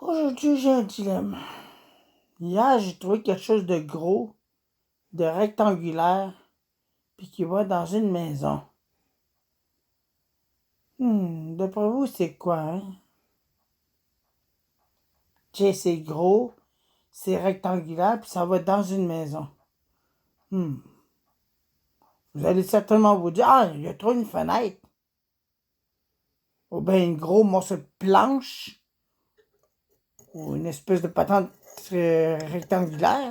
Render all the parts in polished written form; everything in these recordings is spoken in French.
Aujourd'hui, j'ai un dilemme. Hier, j'ai trouvé quelque chose de gros, de rectangulaire, puis qui va dans une maison. D'après vous, c'est quoi, hein? Tiens, c'est gros, c'est rectangulaire, puis ça va dans une maison. Hmm. Vous allez certainement vous dire, ah, il y a trop une fenêtre. Ou bien un gros morceau de planche, ou une espèce de patente rectangulaire.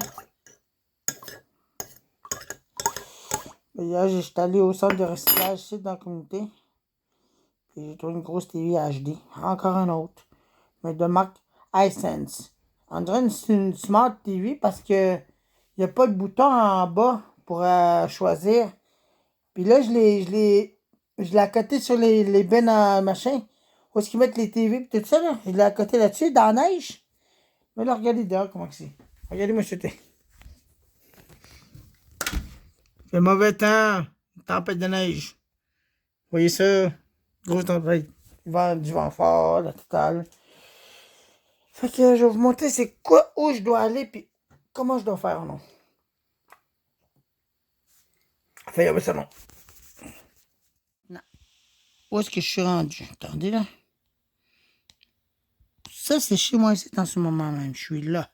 Mais hier, j'étais allé au centre de recyclage ici dans la communauté. Puis j'ai trouvé une grosse TV HD. Encore un autre. Mais de marque iSense. On dirait une Smart TV parce que il n'y a pas de bouton en bas pour choisir. Puis là, je l'ai accoté sur les bennes à machin. Où est-ce qu'ils mettent les TV et tout ça, là? Je l'ai accoté là-dessus, dans la neige. Mais là, regardez dehors comment c'est. Regardez-moi chuter. Il fait mauvais temps. Tempête de neige. Vous voyez ça? Grosse tempête. Du vent fort, la totale. Fait que je vais vous montrer c'est quoi, où je dois aller, puis comment je dois faire, non. Fait, ça non. Non. Où est-ce que je suis rendu? Attendez, là. Ça, c'est chez moi ici, en ce moment même. Je suis là.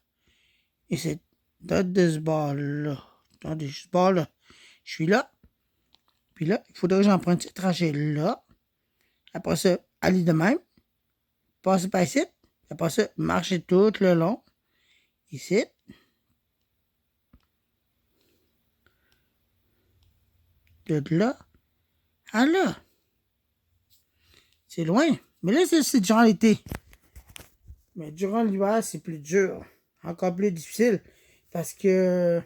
Et c'est de ce bord-là. Attendez, ce bord-là. Je suis là. Puis là, il faudrait que j'emprunte ce trajet-là. Après ça, aller de même. Passer par ici. Après ça, marcher tout le long. Ici. De là à là. C'est loin. Mais là, c'est durant l'été. Mais durant l'hiver, c'est plus dur. Encore plus difficile. Parce que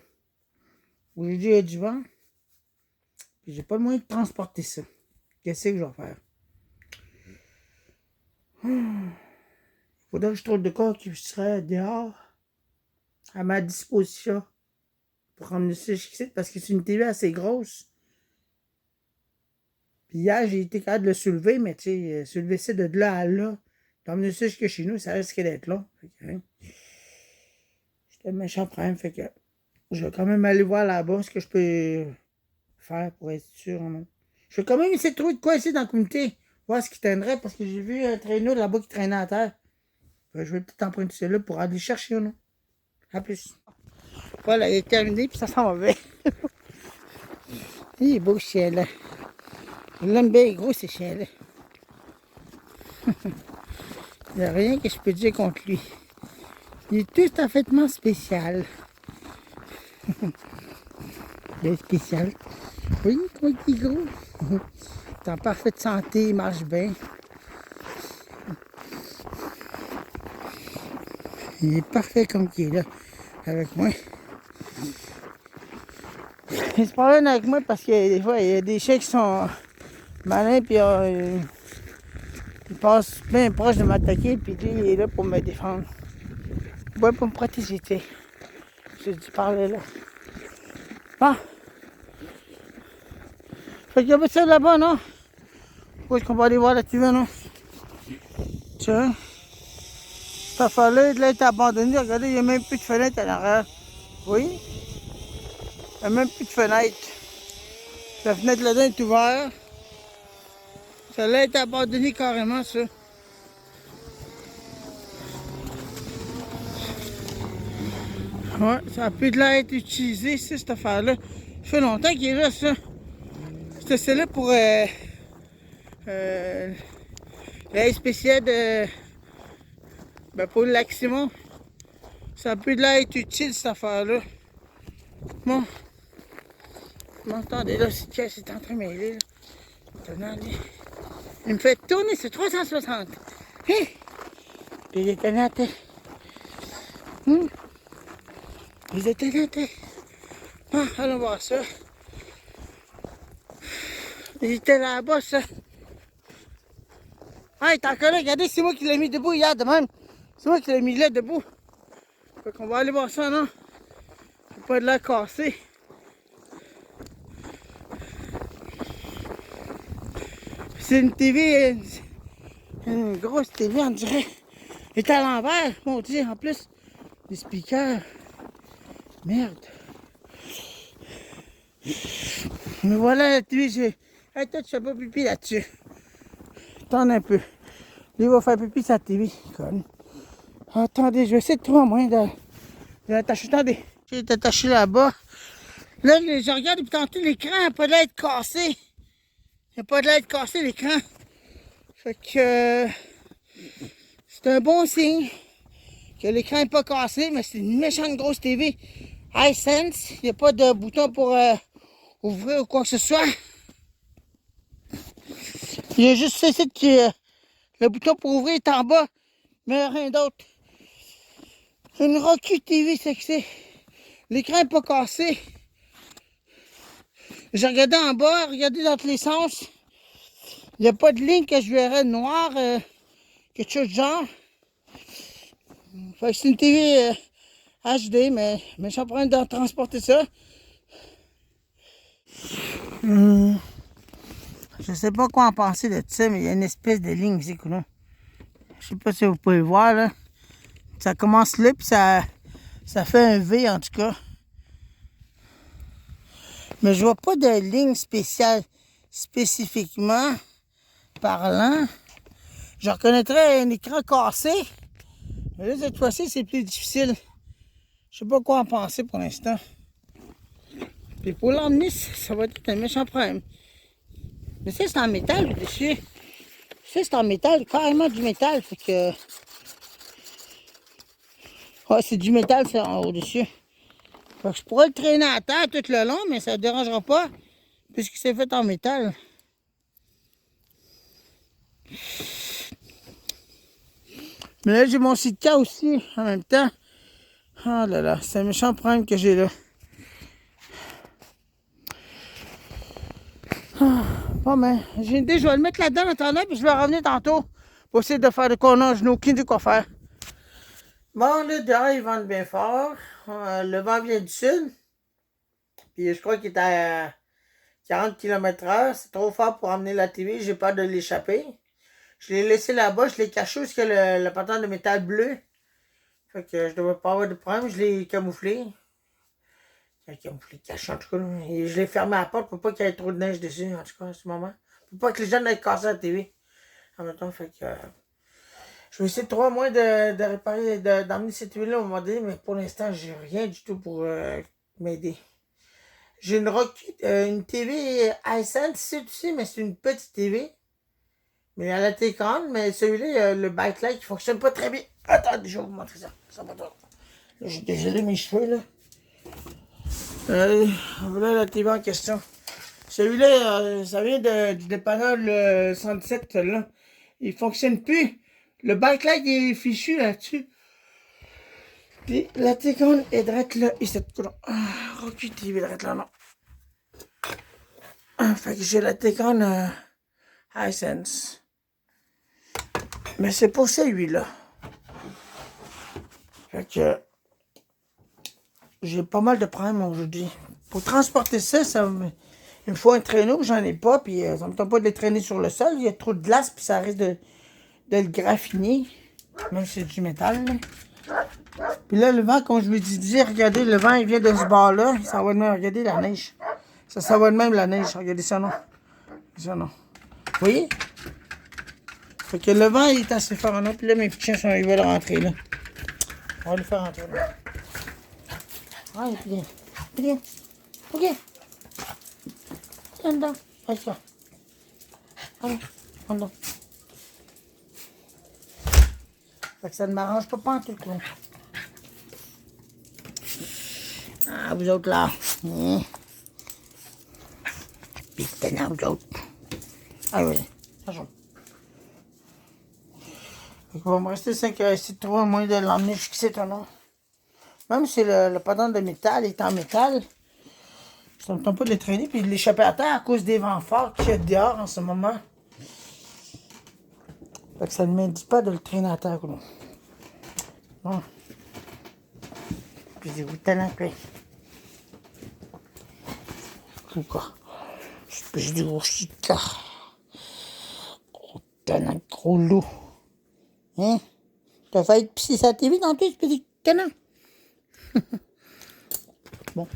aujourd'hui, il y a du vent. Puis j'ai pas le moyen de transporter ça. Qu'est-ce que je vais faire? Faudrait que je trouve de quoi qui serait dehors. À ma disposition. Pour emmener ça ici. Parce que c'est une TV assez grosse. Puis hier, j'ai été capable de le soulever. Mais tu sais, soulever ça de là à là. D'emmener ça jusque chez nous, ça risque d'être long. C'est un méchant problème. Fait que je vais quand même aller voir là-bas ce que je peux faire pour être sûr. Non? Je vais quand même essayer de trouver de quoi ici dans la communauté. Voir ce qui traînerait parce que j'ai vu un traîneau là-bas qui traînait à terre. Je vais peut-être emprunter celui-là pour aller chercher ou non. À plus. Voilà, il est terminé puis ça s'en va bien. Il est beau ce chien-là. Je l'aime bien gros ce chien-là. Il n'y a rien que je peux dire contre lui. Il est tout à fait spécial. Il est spécial. Oui, comment il est gros. Il est en parfaite santé, il marche bien. Il est parfait comme il est là, avec moi. Il se promène avec moi parce que des fois, il y a des chiens qui sont malins, puis ils passent bien proche de m'attaquer, puis lui, il est là pour me défendre. Ouais, pour me protéger, tu sais. J'ai dû parler là. Bon. Fait qu'il y avait ça là-bas, non? Où est-ce qu'on va aller voir la TV, non? Tiens. Cette affaire-là, il a été abandonné. Regardez, il n'y a même plus de fenêtre à l'arrière. Oui? Il n'y a même plus de fenêtre. La fenêtre là-dedans est ouverte. Ça a été abandonné carrément, ça. Ouais, ça a plus de l'air être utilisé, ça, cette affaire-là. Ça fait longtemps qu'il est là, ça. C'était là pour l'aide spéciale de. Ben pour le lac Simon. Ça a plus de l'air être utile, cette affaire-là. Bon. Vous m'entendez là, c'est qui c'est en train de m'aider, là. Attendez. Il me fait tourner sur 360. Hein? Puis il est à terre. Il est à terre. Ah, allons voir ça. Il était là-bas, ça. Ah, il est encore là. Regardez, c'est moi qui l'ai mis debout hier de même. C'est moi qui l'ai mis là debout. Fait qu'on va aller voir ça, non? Faut pas de l'air cassé. C'est une TV, une grosse TV, on dirait. Il est à l'envers, mon Dieu, en plus. Les speakers. Merde. Mais voilà la TV, j'ai... Hey, toi, tu fais pas pipi là-dessus. Attends un peu. Lui, il va faire pipi sa TV, conne. Attendez, je vais essayer de trouver un moyen de l'attacher. Attendez. J'ai été attaché là-bas. Là, je regarde depuis tantôt, l'écran n'a pas de l'air cassé. Il n'a pas de l'air cassé, l'écran. Fait que... c'est un bon signe que l'écran n'est pas cassé, mais c'est une méchante grosse TV Hisense. Il n'y a pas de bouton pour ouvrir ou quoi que ce soit. Il y a juste ici que le bouton pour ouvrir est en bas, mais rien d'autre. C'est une Roku TV, c'est que c'est. L'écran n'est pas cassé. J'ai regardé en bas, regardé dans tous les sens. Il n'y a pas de ligne que je verrais noire, quelque chose de genre. Fait que c'est une TV HD, mais je suis en train de transporter ça. Je sais pas quoi en penser de ça, mais il y a une espèce de ligne ici, coulon. Je sais pas si vous pouvez le voir, là. Ça commence là, puis ça fait un V, en tout cas. Mais je vois pas de ligne spéciale, spécifiquement parlant. Je reconnaîtrais un écran cassé. Mais là, cette fois-ci, c'est plus difficile. Je sais pas quoi en penser pour l'instant. Puis pour l'emmener, ça va être un méchant problème. Mais ça, c'est en métal au-dessus. Ça, c'est en métal, carrément du métal. Fait que... ouais, c'est du métal, ça, au-dessus. Fait que je pourrais le traîner à terre tout le long, mais ça ne dérangera pas, puisque c'est fait en métal. Mais là, j'ai mon Sitka aussi, en même temps. Oh là là, c'est un méchant problème que j'ai là. Bon, ben, j'ai une idée, je vais le mettre là-dedans en attendant, puis je vais revenir tantôt pour essayer de faire de quoi. Non, je n'ai aucune idée quoi faire. Bon, là, dehors, ils vendent bien fort. Le vent vient du sud. Puis je crois qu'il est à 40 km/h. C'est trop fort pour emmener la TV. J'ai peur de l'échapper. Je l'ai laissé là-bas. Je l'ai caché où il y a le pantalon de métal bleu. Fait que je devrais pas avoir de problème. Je l'ai camouflé. Camouflé, caché en tout cas. Et je l'ai fermé à la porte pour pas qu'il y ait trop de neige dessus, en tout cas, à ce moment. Pour pas que les gens n'aient cassé la TV. En même temps, fait que... je vais essayer de trouver un moyen de réparer, d'emmener cette TV-là au moment donné, mais pour l'instant, j'ai rien du tout pour m'aider. J'ai une TV Hisense ici, mais c'est une petite TV. Mais elle a été grande, mais celui-là, le backlight, il fonctionne pas très bien. Attendez, je vais vous montrer ça. Ça va pas. Là, j'ai dégelé mes cheveux, là. Voilà la TV en question. Celui-là, ça vient du dépanneur le 117, là. Il fonctionne plus. Le backlight est fichu là-dessus. Puis la télécommande est drette là. Et cette couleur. Roku TV drette là, non. Fait que j'ai la télécommande Hisense. Mais c'est pour celui-là. Fait que j'ai pas mal de problèmes aujourd'hui. Pour transporter ça, il me faut un traîneau, j'en ai pas, puis ça me tente pas de le traîner sur le sol. Il y a trop de glace, puis ça risque de le graffiner. Même si c'est du métal, là. Puis là, le vent, comme je vous disais, regardez, le vent, il vient de ce bord-là. Ça va de même, regardez la neige. Ça va de même, la neige. Regardez ça, non? Ça, non. Vous voyez? Fait que le vent, il est assez fort, non? Puis là, mes petits chiens, ils veulent rentrer, là. On va les faire rentrer, là. Allez, viens. Viens. OK. Viens dedans. Allez, ça. Allez, viens dedans. Fait que ça ne m'arrange pas en tout, là. Ah, vous autres, là. Putain, vous autres. Ah oui, attention. Il va me rester 5 à essayer de trouver un moyen de l'emmener jusqu'ici, ton nom. Même si le pantalon de métal est en métal, ça me tente pas de le traîner puis de l'échapper à terre à cause des vents forts qu'il y a dehors en ce moment. Fait que ça ne m'indique pas de le traîner à terre, quoi. Bon. Puis vous talent, quoi. Ou quoi? Espèce de gros chica. Gros talent, gros loup. Hein? T'as failli te pisser sa TV dans tout, ce petit canard. Bon.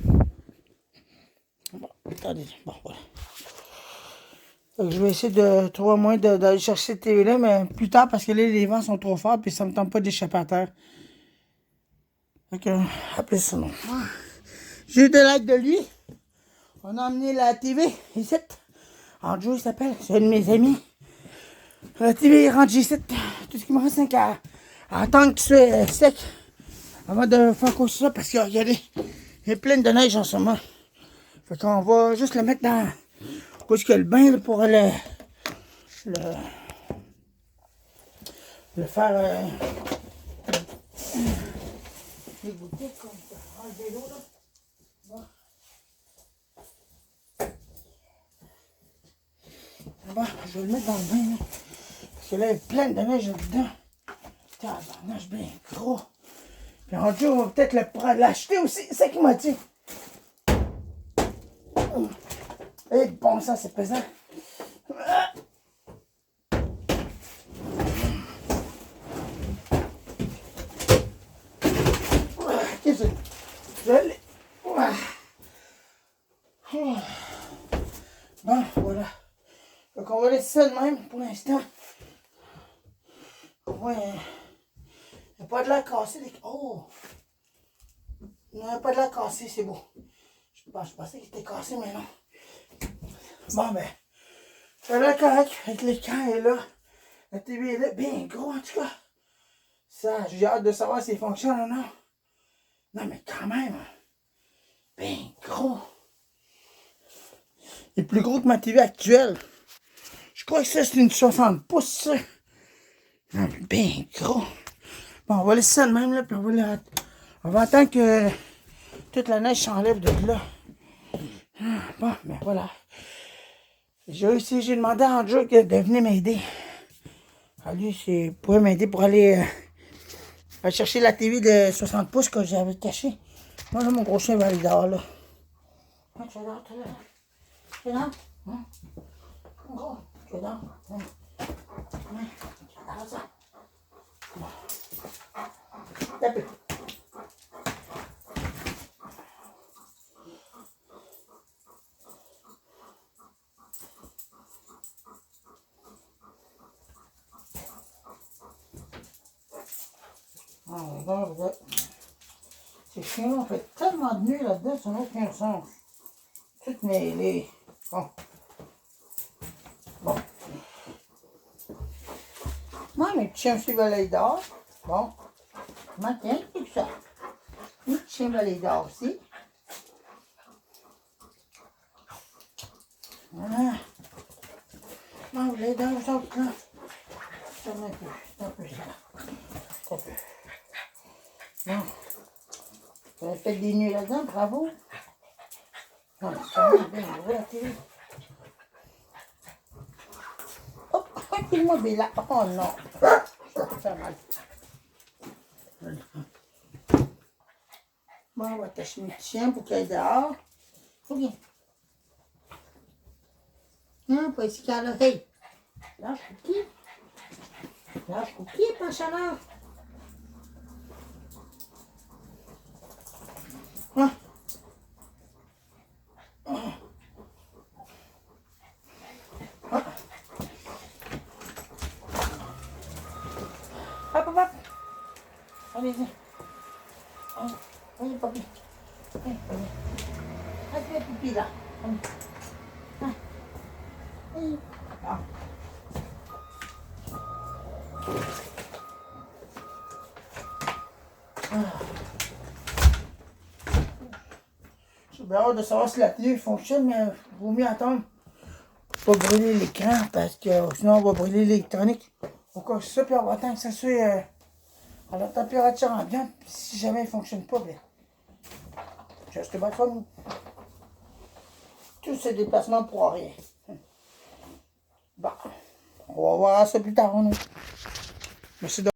Bon, attendez. Bon, voilà. Donc, je vais essayer de trouver un moyen d'aller chercher cette TV-là, mais plus tard, parce que là, les vents sont trop forts, puis ça me tente pas d'échapper à terre. Donc, appelez ça non. J'ai eu de l'aide de lui. On a emmené la TV ici. Andrew, il s'appelle. C'est un de mes amis. La TV est rangée ici. Tout ce qui me reste, c'est qu'à attendre qu'il soit sec avant de faire quoi que ce soit, parce que regardez, il est plein de neige en ce moment. Fait qu'on va juste le mettre dans où est-ce qu'il y a le bain là, pour le faire dégoûter comme ça. Enlever l'eau là. Bon, je vais le mettre dans le bain là. Parce que là, il y a plein de neige dedans. Tabarnage bien gros. Puis en Dieu, on va peut-être l'acheter aussi. C'est ça qui m'a dit. Et bon, ça c'est pesant. Qu'est-ce que je l'ai. Bon, voilà. Donc on va laisser ça de même pour l'instant. Ouais. Il n'y a pas de l'air cassé. Oh! Il n'y a pas de l'air cassé, c'est beau. Je pensais qu'il était cassé, mais non. Bon, ben. Ça a l'air correct avec l'écran est là. La TV est là. Bien gros, en tout cas. Ça, j'ai hâte de savoir s'il fonctionne ou non. Non, mais quand même. Bien gros. Il est plus gros que ma TV actuelle. Je crois que ça, c'est une 60 pouces, ça. Non, mais bien gros. Bon, on va laisser ça de même, là, puis on va attendre que toute la neige s'enlève de là. Bon, ben voilà. J'ai réussi, j'ai demandé à Andrew de venir m'aider. Lui, il pourrait m'aider pour aller chercher la TV de 60 pouces que j'avais cachée. Moi, là, mon gros chien va aller dehors, là. Tu es dehors, tu es là. Tu es dehors? Gros, tu es dehors? Tu es dehors, ça? Bon. Tapez. Regarde. Ces chiens-là ont fait tellement de nuit là-dedans, ça n'a aucun sens. Toutes mêlées. Bon. Bon. Moi, mes petits chiens aussi veulent aller dehors. Bon. Maintenant, tout ça. Mes petits chiens veulent aller dehors aussi. Voilà. Bon, vous allez dans vous autres, là. C'est un peu ça. C'est un peu. Bon. Vous avez fait des nuits là-dedans, bravo. Non, ça va bien, vous voyez la télé. Oh, moi Bella. Oh non. Ça peut faire mal. Voilà. Bon, on va attacher mes petits chiens pour qu'ils aillent dehors. Faut bien. Hein, pas ici qu'à là. Hey! Lâche Cookie. Lâche Cookie, pas chaleur. Ah. Ah. Hop, hop, hop. Allez-y. Allez, papi. Allez, fais pipi là. Allez. Ah. J'ai bien hâte de savoir si la télé fonctionne, mais il vaut mieux attendre pour pas brûler l'écran, parce que sinon on va brûler l'électronique. Encore ça, puis on va attendre que ça soit à la température ambiante, puis si jamais il ne fonctionne pas, bien, just about fun. Tous ces déplacements pour rien. Bon, on va voir ça plus tard, non? Merci de